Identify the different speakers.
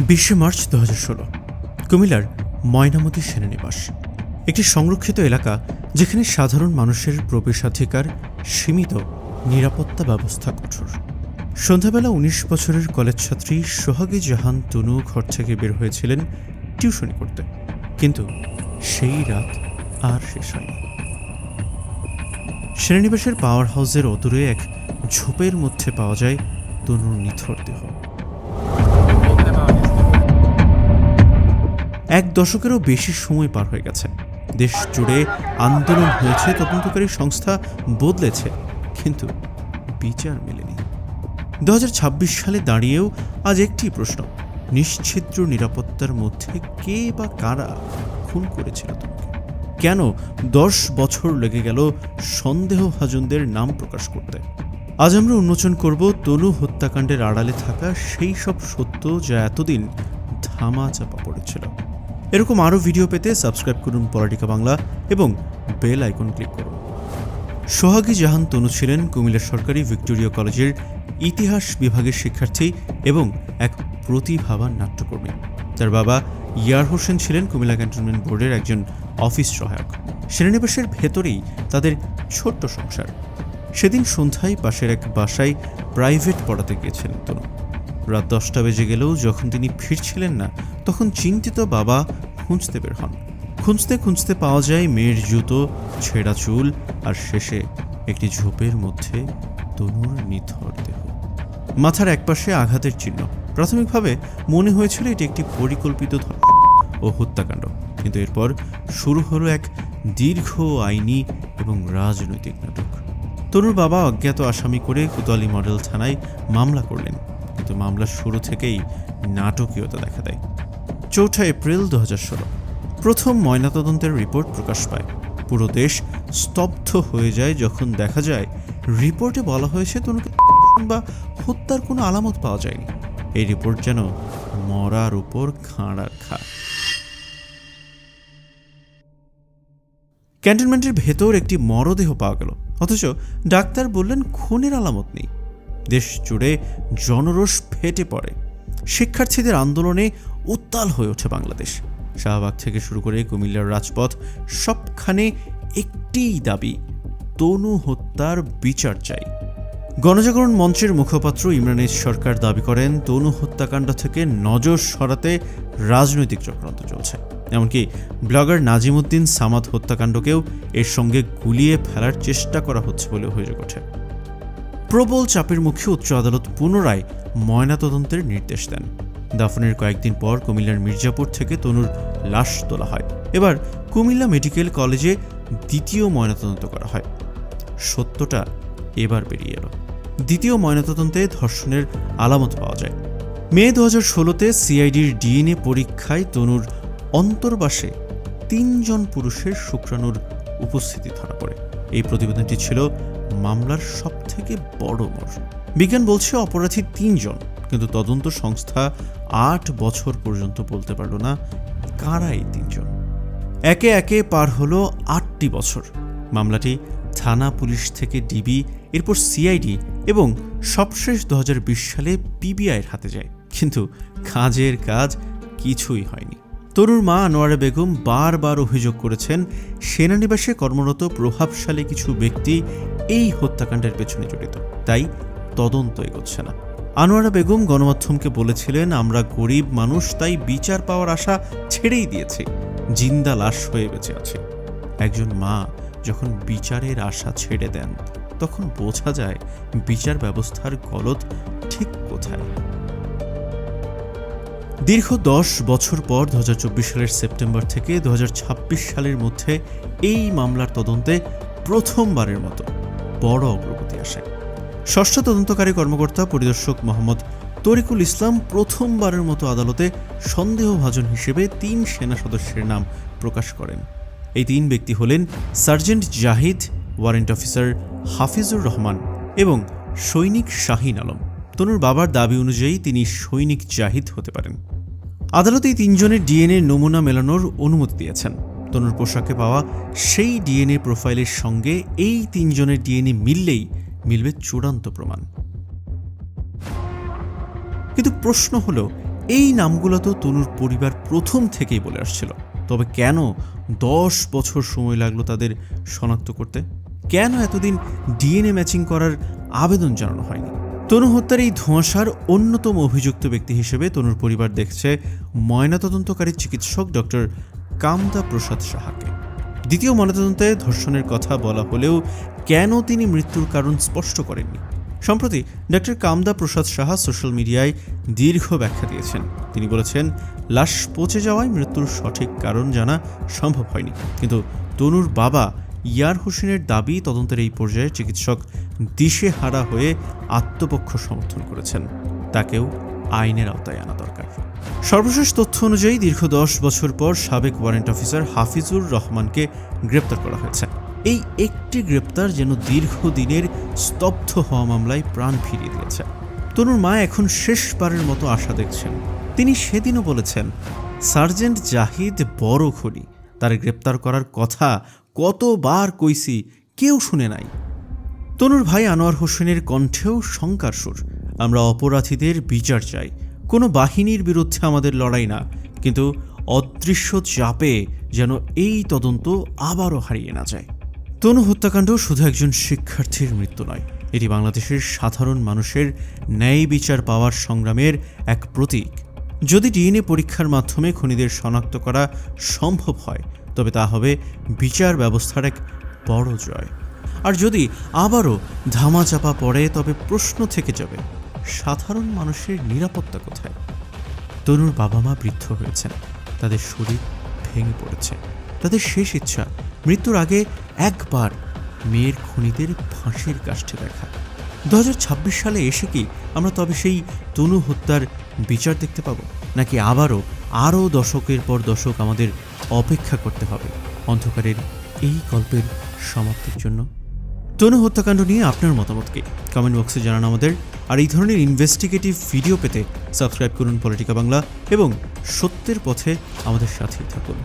Speaker 1: 20 March 2016 কুমিল্লার ময়নামতি সেনানিবাস, একটি সংরক্ষিত এলাকা যেখানে সাধারণ মানুষের প্রবেশাধিকার সীমিত, নিরাপত্তা ব্যবস্থা কঠোর। সন্ধ্যাবেলা 19 বছরের কলেজ ছাত্রী সোহাগী জাহান তনু ঘর থেকে বের হয়েছিলেন টিউশনি করতে, কিন্তু সেই রাত আর শেষ হয়নি। সেনানিবাসের পাওয়ার হাউসের অদূরে এক ঝোপের মধ্যে পাওয়া যায় তনুর নিথর দেহ। 1 দশকেরও বেশি সময় পার হয়ে গেছে। দেশ জুড়ে আন্দোলন হয়েছে, তদন্তকারী সংস্থা বদলেছে, কিন্তু বিচার মেলেনি। 2026 সালে দাঁড়িয়েও আজ একটি প্রশ্ন: নিশ্ছিদ্র নিরাপত্তার মধ্যে কে বা কারা খুন করেছিল তনুকে? কেন 10 বছর লেগে গেল সন্দেহভাজনদের নাম প্রকাশ করতে? আজ আমরা উন্মোচন করব তনু হত্যাকাণ্ডের আড়ালে থাকা সেই সব সত্য যা এতদিন ধামা চাপা পড়েছিল। এরকম আরও ভিডিও পেতে সাবস্ক্রাইব করুন পলিটিকা বাংলা এবং বেল আইকন ক্লিক করুন। সোহাগী জাহান তনু ছিলেন কুমিল্লা সরকারি ভিক্টোরিয়া কলেজের ইতিহাস বিভাগের শিক্ষার্থী এবং এক প্রতিভাবান নাট্যকর্মী। তার বাবা ইয়ার হোসেন ছিলেন কুমিল্লা ক্যান্টনমেন্ট বোর্ডের একজন অফিস সহায়ক। সেনানিবাসের ভেতরেই তাদের ছোট্ট সংসার। সেদিন সন্ধ্যায় পাশের এক বাসায় প্রাইভেট পড়াতে গিয়েছিলেন তনু। রাত 10টা বেজে গেলেও যখন তিনি ফিরছিলেন না, তখন চিন্তিত বাবা খুঁজতে বের হন। খুঁজতে খুঁজতে পাওয়া যায় মেয়ের জুতো, ছেঁড়া চুল আর শেষে একটি ঝোপের মধ্যে তনুর নিথর দেহ। মাথার একপাশে আঘাতের চিহ্ন। প্রাথমিকভাবে মনে হয়েছিল এটি একটি পরিকল্পিত ধর্ষণ ও হত্যাকাণ্ড, কিন্তু এরপর শুরু হলো এক দীর্ঘ আইনি এবং রাজনৈতিক নাটক। তনুর বাবা অজ্ঞাত আসামি করে কোতোয়ালি মডেল থানায় মামলা করলেন, কিন্তু মামলার শুরু থেকেই নাটকীয়তা দেখা দেয়। 4 এপ্রিল 2016 প্রথম ময়নাতদন্তের রিপোর্ট প্রকাশ পায়। পুরো দেশ স্তব্ধ হয়ে যায় যখন দেখা যায় রিপোর্টে বলা হয়েছে তনুকে বা হত্যার কোনো আলামত পাওয়া যায়নি। এই রিপোর্ট যেন মরার উপর খাঁড়ার খা। ক্যান্টনমেন্টের ভেতর একটি মরদেহ পাওয়া গেল, অথচ ডাক্তার বললেন খুনের আলামত নেই। দেশ জুড়ে জনরোষ ফেটে পড়ে। শিক্ষার্থীদের আন্দোলনে উত্তাল হয়ে ওঠে বাংলাদেশ। শাহবাগ থেকে শুরু করে কুমিল্লার রাজপথ, সবখানে একটিই দাবি: তনু হত্যার বিচার চাই। গণজাগরণ মঞ্চের মুখপাত্র ইমরান সরকার দাবি করেন তনু হত্যাকাণ্ড থেকে নজর সরাতে রাজনৈতিক চক্রান্ত চলছে। এমনকি ব্লগার নাজিমুদ্দিন সামাদ হত্যাকাণ্ডকেও এর সঙ্গে গুলিয়ে ফেলার চেষ্টা করা হচ্ছে বলে অভিযোগ ওঠে। প্রবল চাপের মুখে উচ্চ আদালত পুনরায় ময়নাতদন্তের নির্দেশ দেন। দাফনের কয়েকদিন পর কুমিল্লার মির্জাপুর থেকে তনুর লাশ তোলা হয়। এবার কুমিল্লা মেডিকেল কলেজে দ্বিতীয় ময়নাতদন্ত করা হয়। সত্যটা এবার বেরিয়ে এলো। দ্বিতীয় ময়নাতদন্তে ধর্ষণের আলামত পাওয়া যায়। মে 2016-তে সিআইডির ডিএনএ পরীক্ষায় তনুর অন্তর্বাসে 3 জন পুরুষের শুক্রাণুর উপস্থিতি ধরা পড়ে। এই প্রতিবেদনটি ছিল মামলার সবথেকে বড় মোড়। বিজ্ঞান বলছে অপরাধী 3 জন, কিন্তু তদন্ত সংস্থা 8 বছর পর্যন্ত বলতে পারল না কারা এই 3 জন। একে একে পার হলো 8টি বছর। মামলাটি থানা পুলিশ থেকে ডিবি, এরপর সিআইডি এবং সবশেষ 2020 সালে পিবিআইয়ের হাতে যায়, কিন্তু কাজের কাজ কিছুই হয়নি। তনুর মা আনোয়ারা বেগম বারবার অভিযোগ করেছেন সেনানিবাসে কর্মরত প্রভাবশালী কিছু ব্যক্তি এই হত্যাকাণ্ডের পেছনে জড়িত, তাই তদন্ত এগোচ্ছে না। আনোয়ারা বেগম গণমাধ্যমকে বলেছিলেন, আমরা গরিব মানুষ, তাই বিচার পাওয়ার আশা ছেড়েই দিয়েছি, জিন্দা লাশ হয়ে বেঁচে আছে। একজন মা যখন বিচারের আশা ছেড়ে দেন, তখন বোঝা যায় বিচার ব্যবস্থার গলদ ঠিক কোথায়। দীর্ঘ 10 বছর পর 2024 সালের সেপ্টেম্বর থেকে 2026 সালের মধ্যে এই মামলার তদন্তে প্রথমবারের মতো বড় অগ্রগতি আসে। ষষ্ঠ তদন্তকারী কর্মকর্তা পরিদর্শক মোহাম্মদ তরিকুল ইসলাম প্রথমবারের মতো আদালতে সন্দেহভাজন হিসেবে 3 সেনা সদস্যের নাম প্রকাশ করেন। এই 3 ব্যক্তি হলেন sergeant Zahid, warrant officer Hafizur Rahman এবং সৈনিক শাহিন আলম। তনুর বাবার দাবি অনুযায়ী তিনি সৈনিক জাহিদ হতে পারেন। আদালত এই 3 জনের ডিএনএ নমুনা মেলানোর অনুমতি দিয়েছেন। তনুর পোশাকে পাওয়া সেই ডিএনএ প্রোফাইলের সঙ্গে এই 3 জনের ডিএনএ মিললেই মিলবে চূড়ান্ত প্রমাণ। কিন্তু প্রশ্ন হলো, এই নামগুলো তো তনুর পরিবার প্রথম থেকেই বলে আসছিল, তবে কেন 10 বছর সময় লাগলো তাদের শনাক্ত করতে? কেন এতদিন ডিএনএ ম্যাচিং করার আবেদন জানানো হয়নি? তনু হত্যার এই ধোঁয়াশার অন্যতম অভিযুক্ত ব্যক্তি হিসেবে তনুর পরিবার দেখছে ময়নাতদন্তকারী চিকিৎসক ডক্টর কামদা প্রসাদ সাহাকে। দ্বিতীয় ময়নাতদন্তে ধর্ষণের কথা বলা হলেও কেন তিনি মৃত্যুর কারণ স্পষ্ট করেননি? সম্প্রতি ডক্টর কামদা প্রসাদ সাহা সোশ্যাল মিডিয়ায় দীর্ঘ ব্যাখ্যা দিয়েছেন। তিনি বলেছেন, লাশ পচে যাওয়ায় মৃত্যুর সঠিক কারণ জানা সম্ভব হয়নি, কিন্তু তনুর বাবা ইয়ার হোসেনের দাবি তদন্তের এই পর্যায়ে চিকিৎসক দিশেহারা হয়ে আত্মপক্ষ সমর্থন করেছেন, তাকেও আইনের আওতায় আনা দরকার। সর্বশেষ তথ্য অনুযায়ী দীর্ঘ 10 বছর পর সাবেক ওয়ারেন্ট অফিসার হাফিজুর রহমানকে গ্রেপ্তার করা হয়েছে। এই একটি গ্রেপ্তার যেন দীর্ঘদিনের স্তব্ধ হওয়া মামলায় প্রাণ ফিরিয়ে দিয়েছে। তনুর মা এখন শেষবারের মতো আশা দেখছেন। তিনি সেদিনও বলেছেন, সার্জেন্ট জাহিদ বড় খনি, তার গ্রেপ্তার করার কথা কতবার কইছি, কেউ শুনে নাই। তনুর ভাই আনোয়ার হোসেনের কণ্ঠেও শঙ্কার সুর। আমরা অপরাধীদের বিচার চাই, কোনো বাহিনীর বিরুদ্ধে আমাদের লড়াই না, কিন্তু অদৃশ্য চাপে যেন এই তদন্ত আবারও হারিয়ে না যায়। তনু হত্যাকাণ্ড শুধু একজন শিক্ষার্থীর মৃত্যু নয়, এটি বাংলাদেশের সাধারণ মানুষের ন্যায় বিচার পাওয়ার সংগ্রামের এক প্রতীক। যদি ডিএনএ পরীক্ষার মাধ্যমে খুনিদের শনাক্ত করা সম্ভব হয়, তবে তা হবে বিচার ব্যবস্থার এক বড় জয়। আর যদি আবারও ধামাচাপা পড়ে, তবে প্রশ্ন থেকে যাবে, সাধারণ মানুষের নিরাপত্তা কোথায়? তনুর বাবা মা বৃদ্ধ হয়েছেন, তাদের শরীর ভেঙে পড়েছে, তাদের শেষ ইচ্ছা মৃত্যুর আগে একবার মেয়ের খুনিদের ফাঁসির কাষ্ঠে দেখা। 2026 সালে এসে কি আমরা তবে সেই তনু হত্যার বিচার দেখতে পাবো, নাকি আরও দশকের পর দশক আমাদের অপেক্ষা করতে হবে অন্ধকারের এই গল্পের সমাপ্তির জন্য? তনু হত্যাকাণ্ড নিয়ে আপনার মতামতকে কমেন্ট বক্সে জানান আমাদের। আর এই ধরনের ইনভেস্টিগেটিভ ভিডিও পেতে সাবস্ক্রাইব করুন পলিটিকা বাংলা এবং সত্যের পথে আমাদের সাথেই থাকুন।